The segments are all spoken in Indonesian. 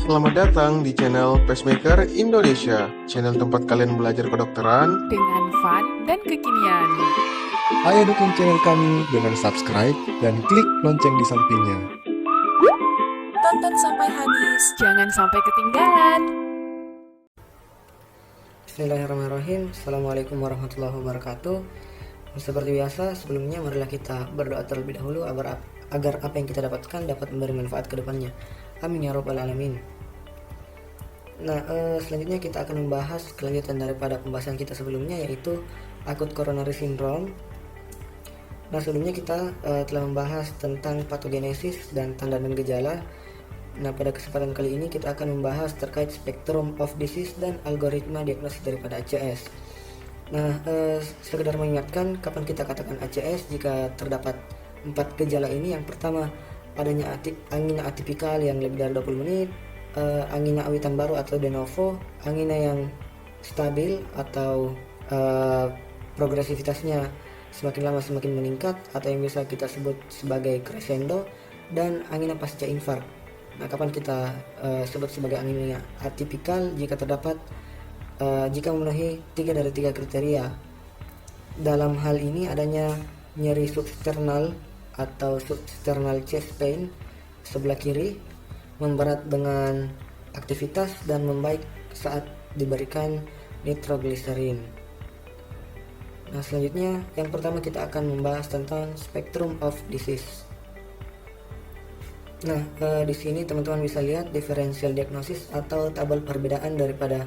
Selamat datang di channel Pacemaker Indonesia, channel tempat kalian belajar kedokteran dengan fun dan kekinian. Ayo dukung channel kami dengan subscribe dan klik lonceng di sampingnya. Tonton sampai habis, jangan sampai ketinggalan. Bismillahirrahmanirrahim. Assalamualaikum warahmatullahi wabarakatuh. Seperti biasa, sebelumnya marilah kita berdoa terlebih dahulu agar apa yang kita dapatkan dapat memberi manfaat ke depannya. Amin ya rabbal alamin. Nah, selanjutnya kita akan membahas kelanjutan daripada pembahasan kita sebelumnya, yaitu acute coronary syndrome. Nah, sebelumnya kita telah membahas tentang patogenesis dan tanda dan gejala. Nah, pada kesempatan kali ini kita akan membahas terkait spectrum of disease dan algoritma diagnosis daripada ACS. Nah, sekedar mengingatkan kapan kita katakan ACS jika terdapat 4 gejala ini. Yang pertama, adanya angina atipikal yang lebih dari 20 menit, angina awitan baru atau de novo, angina yang stabil atau progresivitasnya semakin lama semakin meningkat atau yang bisa kita sebut sebagai crescendo, dan angina pasca infark. Nah, kapan kita sebut sebagai angina atipikal jika terdapat jika memenuhi 3 dari 3 kriteria. Dalam hal ini adanya nyeri substernal atau substernal chest pain sebelah kiri, memberat dengan aktivitas dan membaik saat diberikan nitroglycerin. Nah, selanjutnya yang pertama kita akan membahas tentang spectrum of disease. Nah, di sini teman-teman bisa lihat differential diagnosis atau tabel perbedaan daripada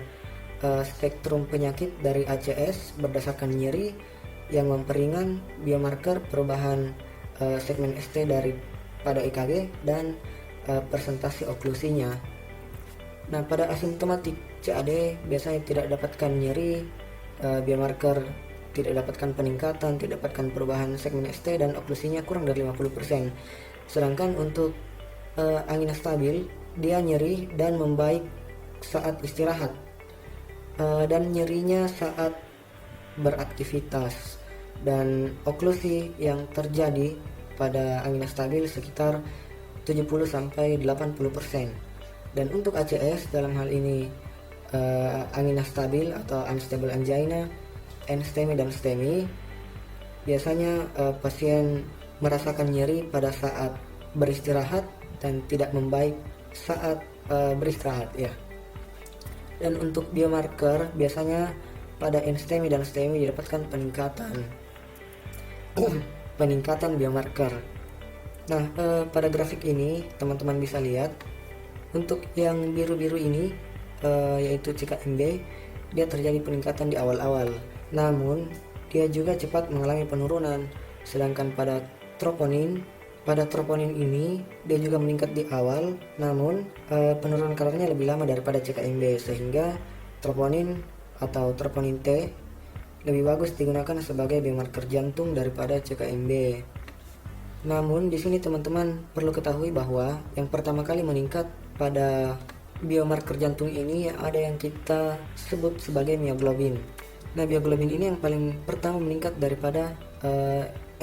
spektrum penyakit dari ACS berdasarkan nyeri yang memperingan, biomarker perubahan segmen ST pada EKG, dan persentase oklusinya. Nah, pada asimptomatik CAD biasanya tidak dapatkan nyeri, biomarker tidak dapatkan peningkatan, tidak dapatkan perubahan segmen ST, dan oklusinya kurang dari 50%. Sedangkan untuk angina stabil, dia nyeri dan membaik saat istirahat, dan nyerinya saat beraktivitas, dan oklusi yang terjadi pada angina stabil sekitar 70-80%. Dan untuk ACS dalam hal ini angina stabil atau unstable angina, NSTEMI dan STEMI, biasanya pasien merasakan nyeri pada saat beristirahat dan tidak membaik saat beristirahat ya. Dan untuk biomarker biasanya pada NSTEMI dan STEMI didapatkan peningkatan biomarker. Nah, pada grafik ini teman-teman bisa lihat untuk yang biru-biru ini yaitu CKMB, dia terjadi peningkatan di awal-awal, namun dia juga cepat mengalami penurunan. Sedangkan pada troponin ini dia juga meningkat di awal, namun penurunan kadarnya lebih lama daripada CKMB, sehingga troponin atau troponin T lebih bagus digunakan sebagai biomarker jantung daripada CKMB. Namun di sini teman-teman perlu ketahui bahwa yang pertama kali meningkat pada biomarker jantung ini ada yang kita sebut sebagai mioglobin. Nah, mioglobin ini yang paling pertama meningkat daripada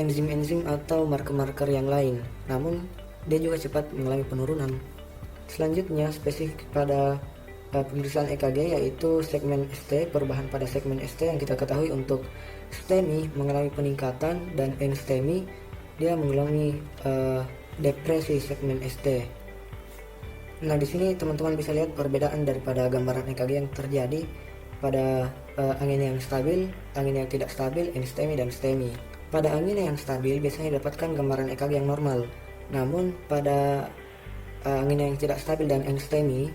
enzim-enzim atau marker-marker yang lain, namun dia juga cepat mengalami penurunan. Selanjutnya spesifik pada pemeriksaan EKG yaitu segmen ST, perubahan pada segmen ST yang kita ketahui untuk STEMI mengalami peningkatan dan NSTEMI dia mengalami depresi segmen ST. Nah, di sini teman-teman bisa lihat perbedaan daripada gambaran EKG yang terjadi pada angina yang stabil, angina yang tidak stabil, NSTEMI dan STEMI. Pada angina yang stabil biasanya didapatkan gambaran EKG yang normal, namun pada angina yang tidak stabil dan NSTEMI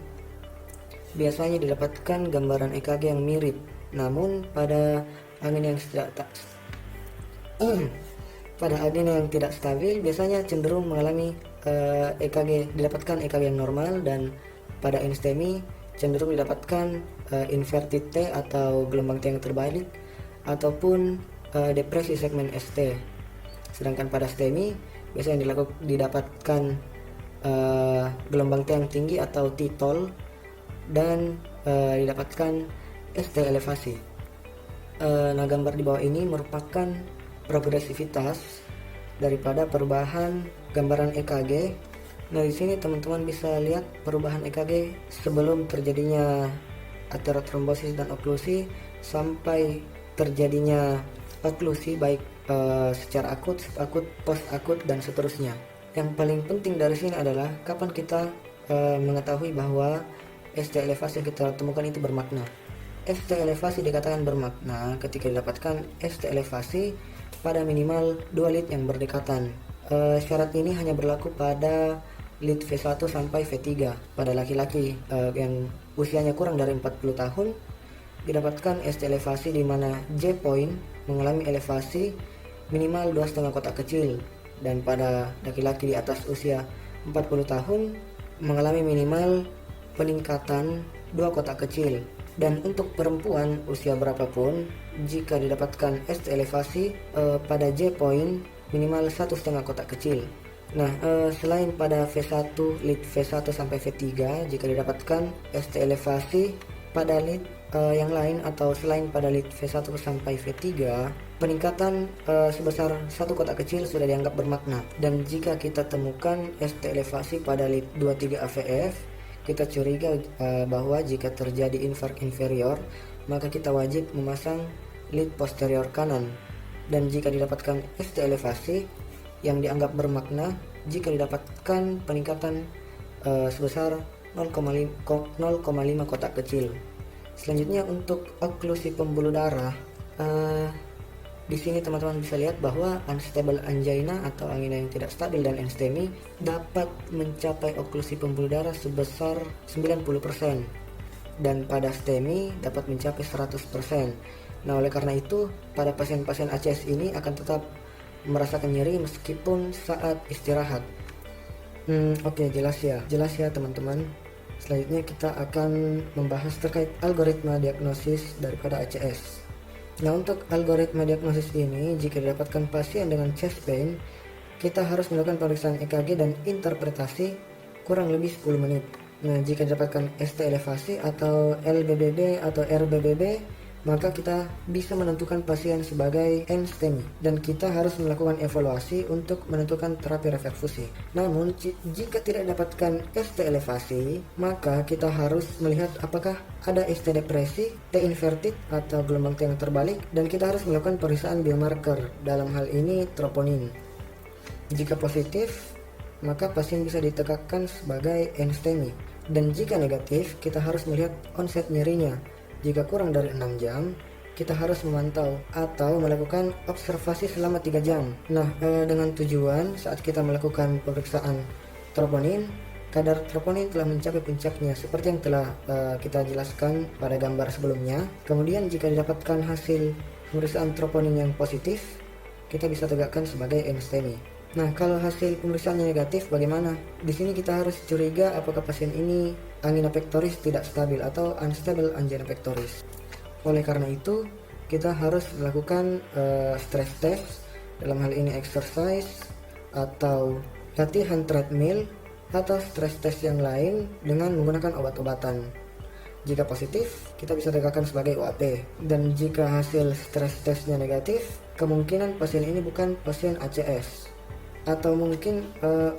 biasanya didapatkan gambaran EKG yang mirip. Namun pada angina yang tidak stabil biasanya cenderung mengalami didapatkan EKG yang normal, dan pada NSTEMI cenderung didapatkan inverted T atau gelombang T yang terbalik ataupun depresi segmen ST. Sedangkan pada STEMI biasanya didapatkan gelombang T yang tinggi atau T-tall dan didapatkan ST elevasi. Nah, gambar di bawah ini merupakan progresivitas daripada perubahan gambaran EKG Nah, di sini teman-teman bisa lihat perubahan EKG sebelum terjadinya aterotrombosis dan oklusi sampai terjadinya oklusi, baik secara akut, subakut, post akut, dan seterusnya. Yang paling penting dari sini adalah kapan kita mengetahui bahwa ST elevasi yang kita temukan itu bermakna. ST elevasi dikatakan bermakna ketika didapatkan ST elevasi pada minimal 2 lead yang berdekatan. Syarat ini hanya berlaku pada lead V1 sampai V3. Pada laki-laki yang usianya kurang dari 40 tahun didapatkan ST elevasi di mana J point mengalami elevasi minimal 2,5 kotak kecil, dan pada laki-laki di atas usia 40 tahun mengalami minimal peningkatan 2 kotak kecil. Dan untuk perempuan usia berapapun, jika didapatkan ST elevasi pada J point minimal 1,5 kotak kecil. Nah, selain pada V1, lead V1 sampai V3, jika didapatkan ST elevasi pada lead yang lain atau selain pada lead V1 sampai V3, peningkatan sebesar 1 kotak kecil sudah dianggap bermakna. Dan jika kita temukan ST elevasi pada lead 23 AVF, kita curiga bahwa jika terjadi infark inferior, maka kita wajib memasang lead posterior kanan. Dan jika didapatkan ST elevasi yang dianggap bermakna jika didapatkan peningkatan sebesar 0,5 kotak kecil. Selanjutnya untuk oklusi pembuluh darah, di sini teman-teman bisa lihat bahwa unstable angina atau angina yang tidak stabil dan enstemi dapat mencapai oklusi pembuluh darah sebesar 90% dan pada STEMI dapat mencapai 100%. Nah, oleh karena itu pada pasien-pasien ACS ini akan tetap merasakan nyeri meskipun saat istirahat. Oke, jelas ya teman-teman. Selanjutnya kita akan membahas terkait algoritma diagnosis daripada ACS. Nah, untuk algoritma diagnosis ini, jika didapatkan pasien dengan chest pain, kita harus melakukan pemeriksaan EKG dan interpretasi kurang lebih 10 menit. Nah, jika didapatkan ST elevasi atau LBBB atau RBBB, maka kita bisa menentukan pasien sebagai NSTEMI dan kita harus melakukan evaluasi untuk menentukan terapi reperfusi. Namun jika tidak dapatkan ST elevasi, maka kita harus melihat apakah ada ST depresi, T inverted atau gelombang T yang terbalik, dan kita harus melakukan pemeriksaan biomarker, dalam hal ini troponin. Jika positif, maka pasien bisa ditegakkan sebagai NSTEMI, dan jika negatif, kita harus melihat onset nyerinya. Jika kurang dari 6 jam, kita harus memantau atau melakukan observasi selama 3 jam. Nah, dengan tujuan saat kita melakukan pemeriksaan troponin, kadar troponin telah mencapai puncaknya seperti yang telah kita jelaskan pada gambar sebelumnya. Kemudian jika didapatkan hasil pemeriksaan troponin yang positif, kita bisa tegakkan sebagai NSTEMI. Nah, kalau hasil pemeriksaannya negatif bagaimana? Di sini kita harus curiga apakah pasien ini angina pectoris tidak stabil atau unstable angina pectoris. Oleh karena itu, kita harus melakukan stress test, dalam hal ini exercise atau latihan treadmill atau stress test yang lain dengan menggunakan obat-obatan. Jika positif, kita bisa tegakkan sebagai OAP. Dan jika hasil stress testnya negatif, kemungkinan pasien ini bukan pasien ACS. Atau mungkin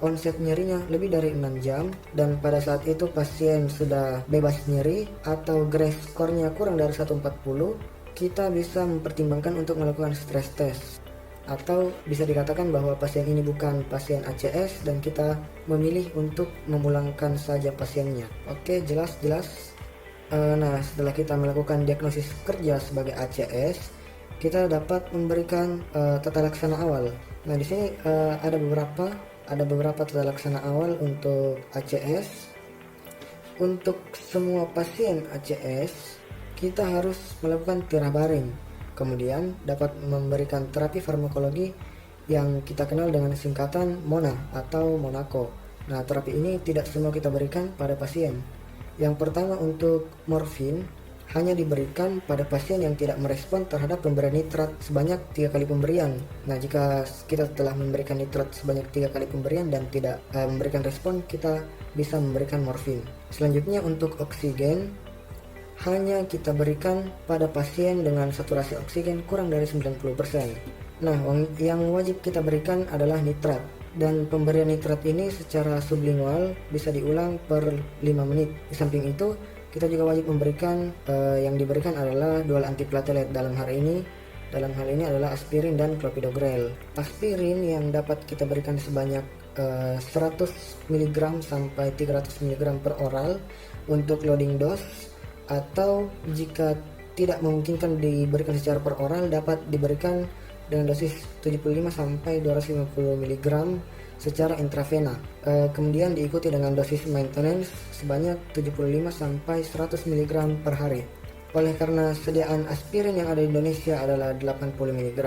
onset nyerinya lebih dari 6 jam dan pada saat itu pasien sudah bebas nyeri atau GRACE skornya kurang dari 140, kita bisa mempertimbangkan untuk melakukan stress test. Atau bisa dikatakan bahwa pasien ini bukan pasien ACS dan kita memilih untuk memulangkan saja pasiennya. Oke, jelas. Nah, setelah kita melakukan diagnosis kerja sebagai ACS, kita dapat memberikan tata laksana awal. Nah, di sini ada beberapa tata laksana awal untuk ACS. Untuk semua pasien ACS, kita harus melakukan tirabaring. Kemudian dapat memberikan terapi farmakologi yang kita kenal dengan singkatan MONA atau Monaco. Nah, terapi ini tidak semua kita berikan pada pasien. Yang pertama untuk morfin hanya diberikan pada pasien yang tidak merespon terhadap pemberian nitrat sebanyak 3 kali pemberian. Nah, jika kita telah memberikan nitrat sebanyak 3 kali pemberian dan tidak memberikan respon, kita bisa memberikan morfin. Selanjutnya untuk oksigen, hanya kita berikan pada pasien dengan saturasi oksigen kurang dari 90%. Nah, yang wajib kita berikan adalah nitrat. Dan pemberian nitrat ini secara sublingual bisa diulang per 5 menit. Di samping itu, kita juga wajib memberikan yang diberikan adalah dual antiplatelet. Dalam hal ini adalah aspirin dan clopidogrel. Aspirin yang dapat kita berikan sebanyak 100 mg sampai 300 mg per oral untuk loading dose, atau jika tidak memungkinkan diberikan secara per oral, dapat diberikan dengan dosis 75 sampai 250 mg secara intravena. Kemudian diikuti dengan dosis maintenance sebanyak 75 sampai 100 mg per hari. Oleh karena sediaan aspirin yang ada di Indonesia adalah 80 mg,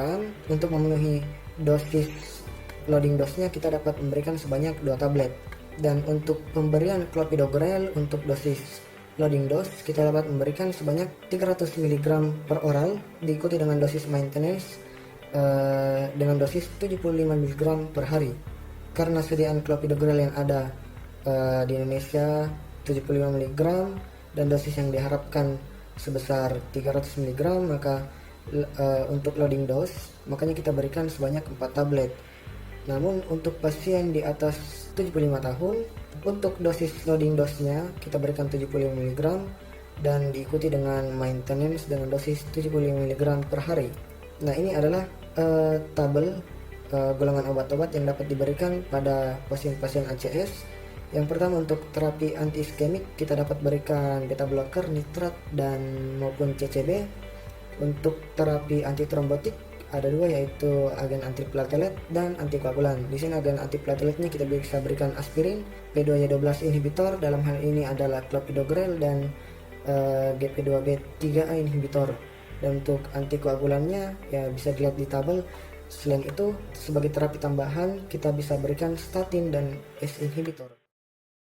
untuk memenuhi dosis loading dose-nya kita dapat memberikan sebanyak 2 tablet. Dan untuk pemberian clopidogrel untuk dosis loading dose kita dapat memberikan sebanyak 300 mg per oral, diikuti dengan dosis maintenance dengan dosis 75 mg per hari. Karena sediaan clopidogrel yang ada di Indonesia 75 mg dan dosis yang diharapkan sebesar 300 mg, maka untuk loading dose makanya kita berikan sebanyak 4 tablet. Namun untuk pasien di atas 75 tahun, untuk dosis loading dose-nya kita berikan 75 mg dan diikuti dengan maintenance dengan dosis 75 mg per hari. Nah, ini adalah tabel golongan obat-obat yang dapat diberikan pada pasien-pasien ACS. Yang pertama, untuk terapi anti-iskemik kita dapat berikan beta blocker, nitrat, dan maupun CCB. Untuk terapi antitrombotik ada 2, yaitu agen antiplatelet dan antikoagulan. Di sini agen antiplateletnya kita bisa berikan aspirin, P2Y12 inhibitor, dalam hal ini adalah clopidogrel, dan GP2B3A inhibitor. Dan untuk antikoagulannya ya bisa dilihat di tabel. Selain itu, sebagai terapi tambahan kita bisa berikan statin dan ACE inhibitor.